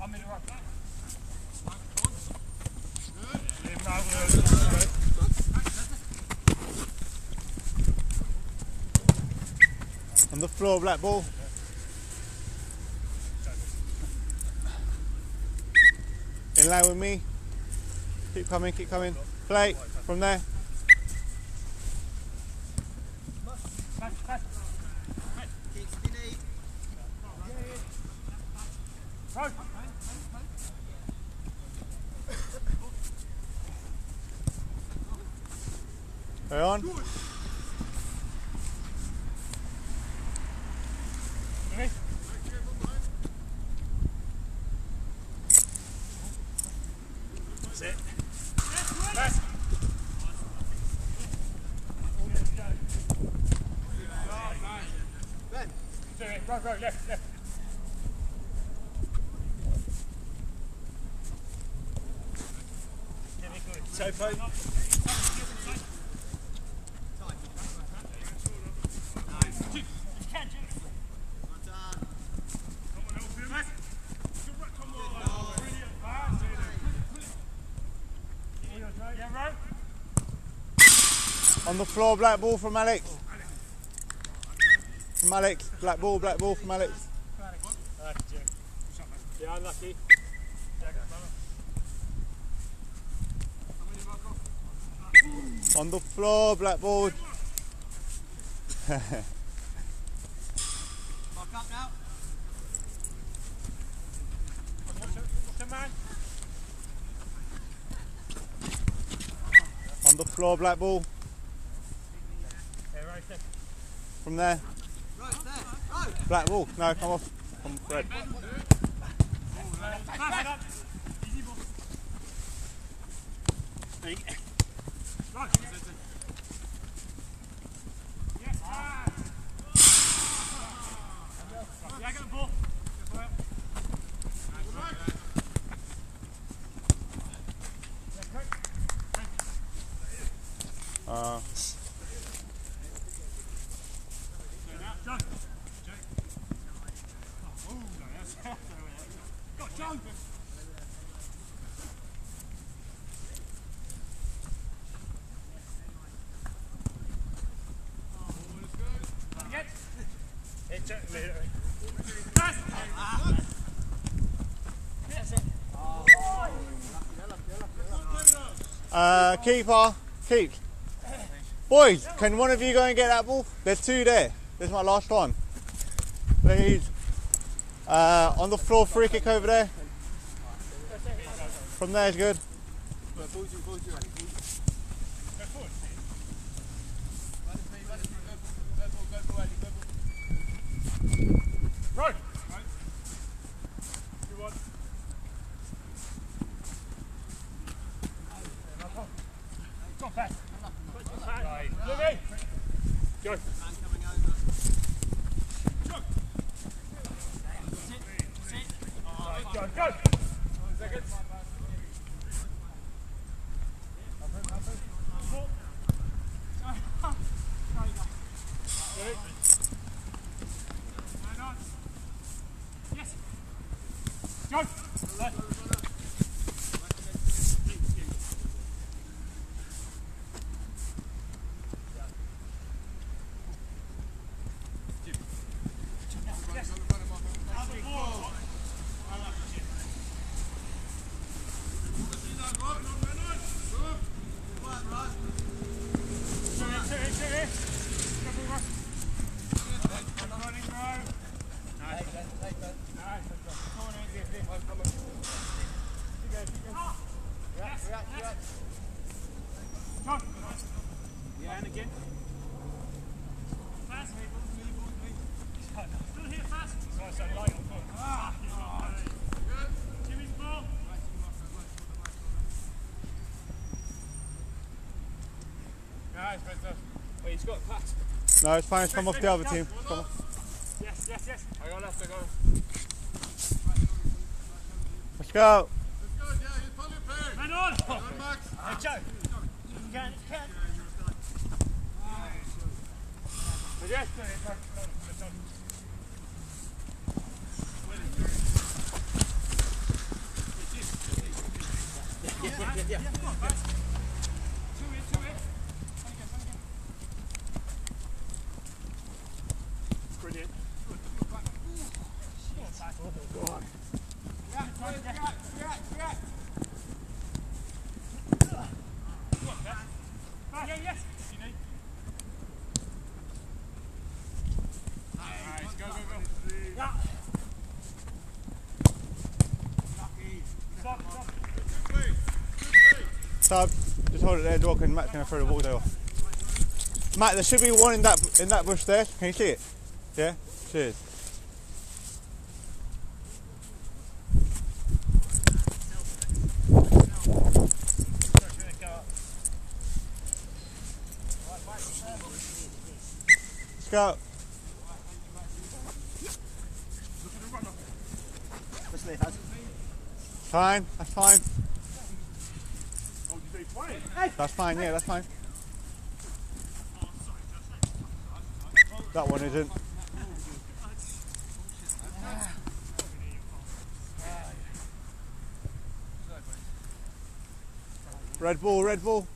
I'm in the right. On the floor, black ball. In line with me. Keep coming, keep coming. Play from there. Carry on. That's it. Go, left, left. Tempo. On the floor, black ball from Alex. From Alex, black ball from Alex. Yeah, unlucky. On the floor, black ball. Mark up now. On the floor, black ball. From there. Black ball. No, come off. Come Fred. Keeper, keep. Boys, can one of you go and get that ball? There's two there. This is my last one. Please. On the floor, free kick over there. From there is good. Right. Go. Go. Seconds. Yes. Go. Yeah, and again. Fast. Still here fast. So light on foot. Jimmy's ball. Nice, better. Wait, he's got class. No, it's fine. It's come off the other team. Come on. Yes. I go left, I go. Let's go. Man on! Hey, Joe. You can. Yes. yeah. Brilliant. Yeah, yes. You need. Nice. Go, go, go. Yeah. Stop, stop. Sub, just hold it there, Dog, and Matt's going to throw the ball there. Matt, there should be one in that bush there. Can you see it? Yeah? Cheers. Let's go. Fine, that's fine. Oh, did they play? That's fine, yeah, that's fine. That one isn't. Red ball, red ball.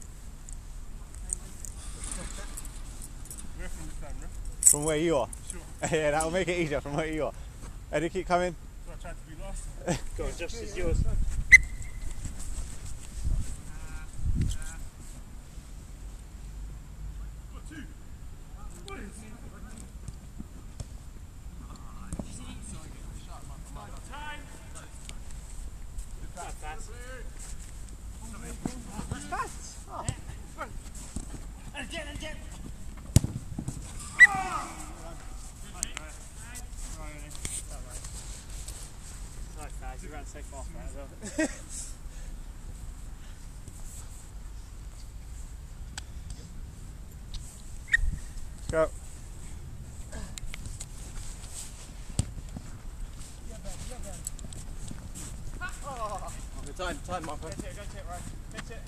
Where from this time, bro? From where you are. Sure. Yeah, that'll make it easier from where you are. Eddie, keep coming. So I tried to be last. Go on, just it's yours. You ran so fast there as well. Go. Time, Marco. Get it, right. Get it.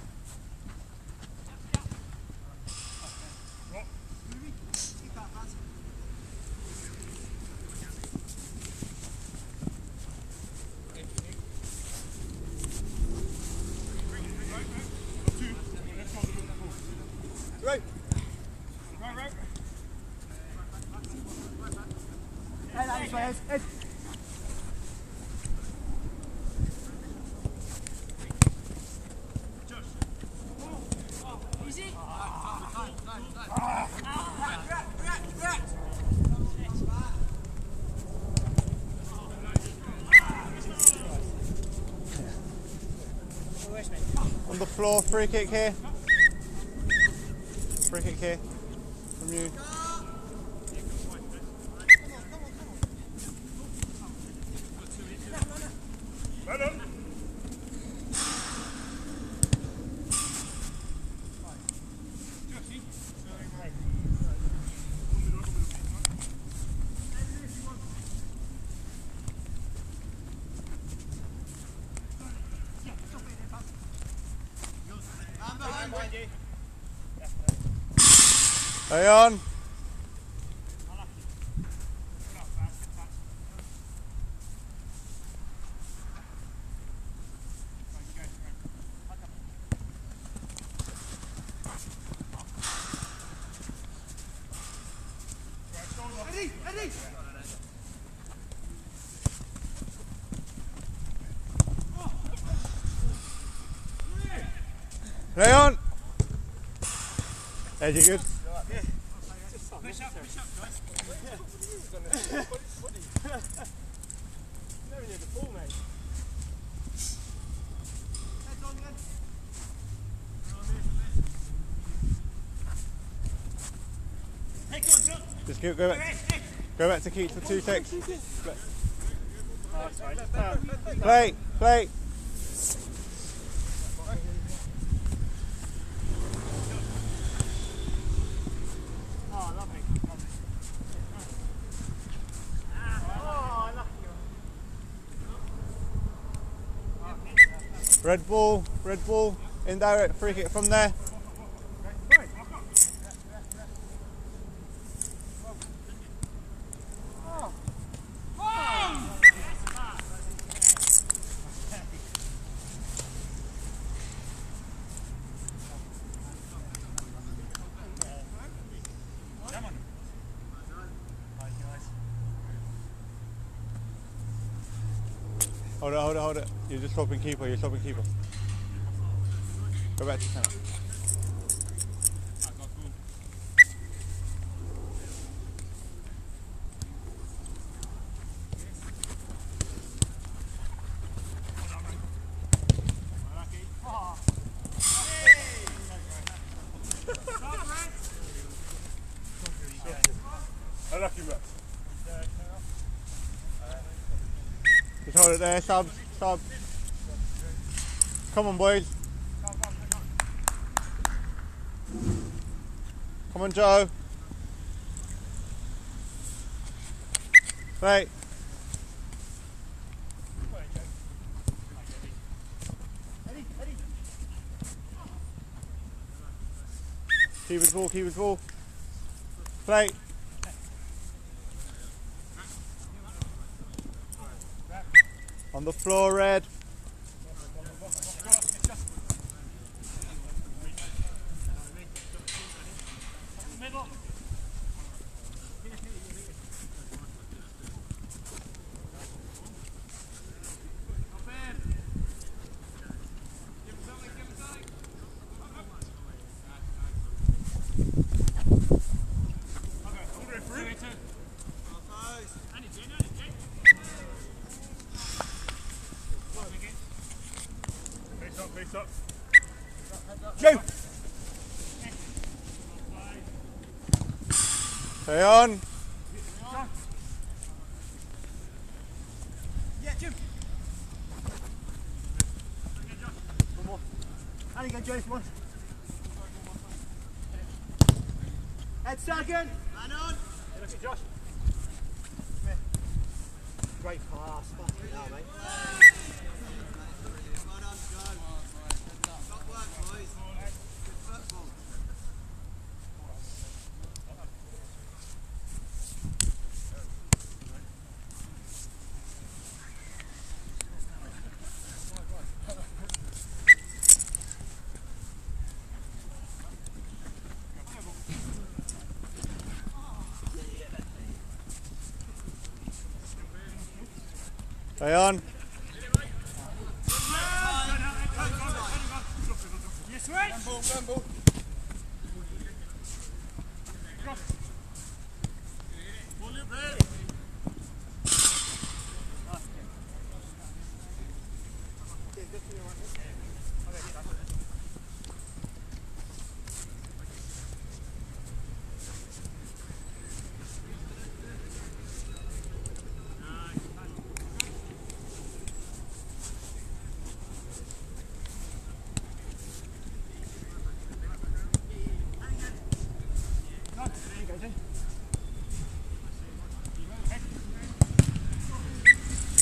Right. Right. Hey. On the floor, free kick here. Free kick here. From you. Well done. Stay on. Eddie. Play on. Eddie, good. Push up, guys. Never near the ball, mate. Hey, come on, John. Just go back to Keith for 2 ticks. Oh, that's right. Play. Oh, lovely. Oh, lucky. Red ball, indirect free kick from there. Hold it, hold it, hold it. You're just swapping keeper, you're swapping keeper. Go back to center. Unlucky, Matt. Just hold it there, subs, sub. Come on, boys. Come on, Joe. Right. Keep it ball, keep it ball. Play. On the floor, Red. Middle. Face up. Joe. Stay on. Yeah, Jim. One more. And again, Joe, come on. Head second. Man on. Look at Josh. Great pass. Fucking hell, mate. Stay on. Yes, right. Ramble.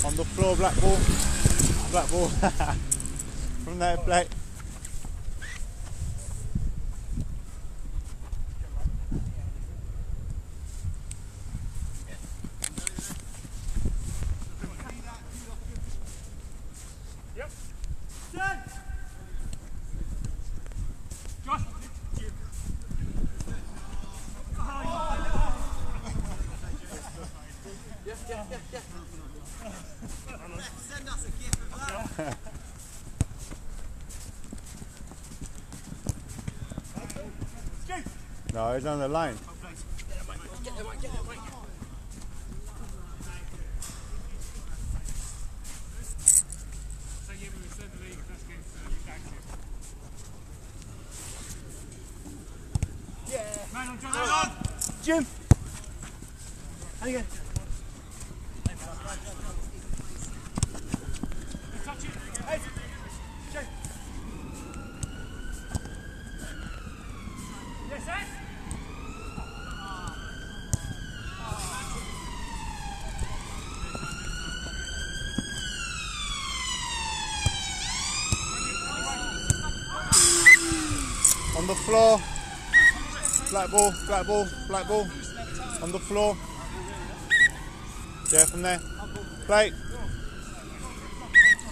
On the floor, black ball. Black ball. From there, black. Yep. Stand. Josh. Yeah. Send us a gift of love. No, he's on the line. Get them, mate. So yeah, we said the league first game Yeah. Man on, John. Jim. And again. Touch it. Hey. Joe. Yes, Ed. On the floor. Black ball, black ball, black ball. On the floor. Yeah, from there. Play.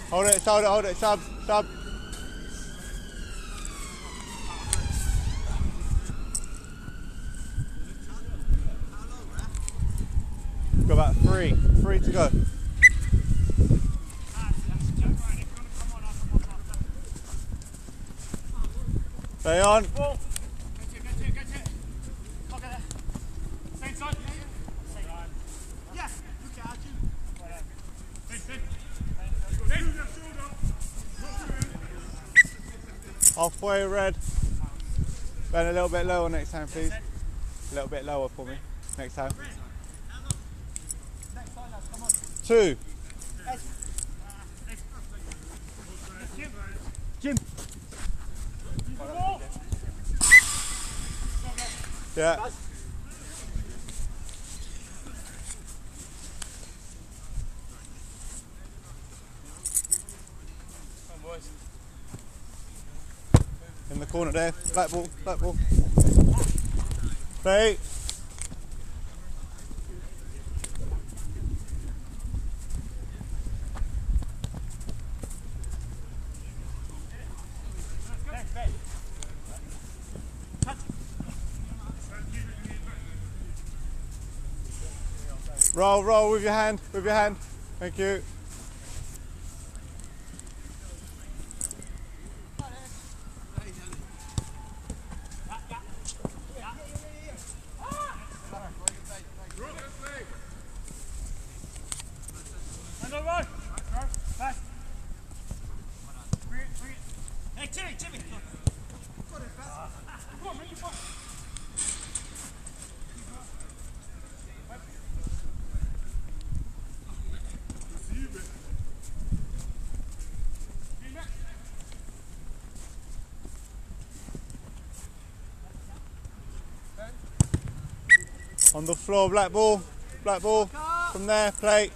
Hold it, hold it, sub. Got about three to go. Stay on. Ball. Go to it. Look at that. Same side. Yeah, look at you. Halfway, red. Bend a little bit lower next time, please. A little bit lower for me next time. Next time, lads, come on. 2. Jim. Yeah. In the corner there. Black ball. Play. Roll with your hand. Thank you. And all right. Back. Bring it. Hey, Timmy. Come on, make your point. On the floor, black ball. From there, play.